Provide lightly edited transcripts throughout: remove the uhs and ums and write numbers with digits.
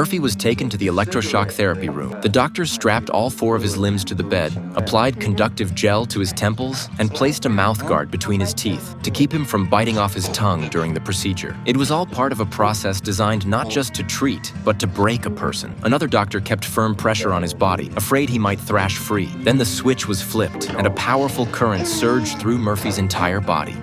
Murphy was taken to the electroshock therapy room. The doctors strapped all 4 of his limbs to the bed, applied conductive gel to his temples, and placed a mouthguard between his teeth to keep him from biting off his tongue during the procedure. It was all part of a process designed not just to treat, but to break a person. Another doctor kept firm pressure on his body, afraid he might thrash free. Then the switch was flipped, and a powerful current surged through Murphy's entire body.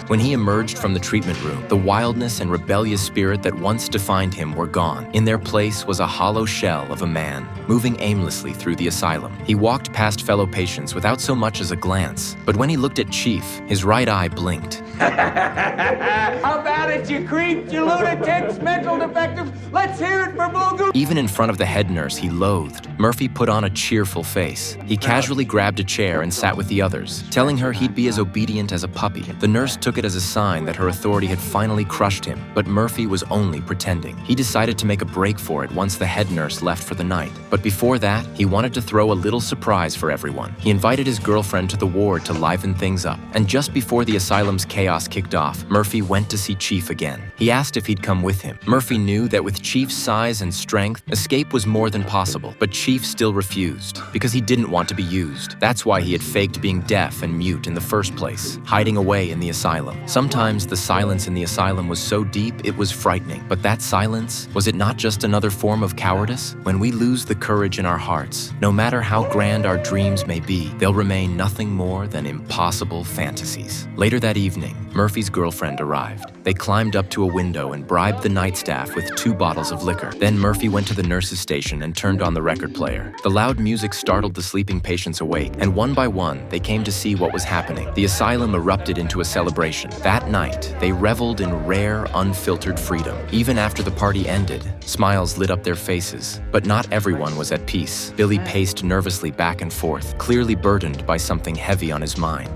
When he emerged from the treatment room, the wildness and rebellious spirit that once defined him were gone. In their place was a hollow shell of a man, moving aimlessly through the asylum. He walked past fellow patients without so much as a glance, but when he looked at Chief, his right eye blinked. How about it, you creeps, you lunatics, mental defectives? Let's hear it for Bogle! Even in front of the head nurse he loathed, Murphy put on a cheerful face. He casually grabbed a chair and sat with the others, telling her he'd be as obedient as a puppy. The nurse took it as a sign that her authority had finally crushed him, but Murphy was only pretending. He decided to make a break for it once the head nurse left for the night. But before that, he wanted to throw a little surprise for everyone. He invited his girlfriend to the ward to liven things up. And just before the asylum's chaos kicked off, Murphy went to see Chief again. He asked if he'd come with him. Murphy knew that with Chief's size and strength, escape was more than possible. But Chief still refused, because he didn't want to be used. That's why he had faked being deaf and mute in the first place, hiding away in the asylum. Sometimes the silence in the asylum was so deep it was frightening. But that silence, was it not just another form of cowardice? When we lose the courage in our hearts, no matter how grand our dreams may be, they'll remain nothing more than impossible fantasies. Later that evening, Murphy's girlfriend arrived. They climbed up to a window and bribed the night staff with 2 bottles of liquor. Then Murphy went to the nurse's station and turned on the record player. The loud music startled the sleeping patients awake, and one by one, they came to see what was happening. The asylum erupted into a celebration. That night, they reveled in rare, unfiltered freedom. Even after the party ended, smiles lit up their faces. But not everyone was at peace. Billy paced nervously back and forth, clearly burdened by something heavy on his mind.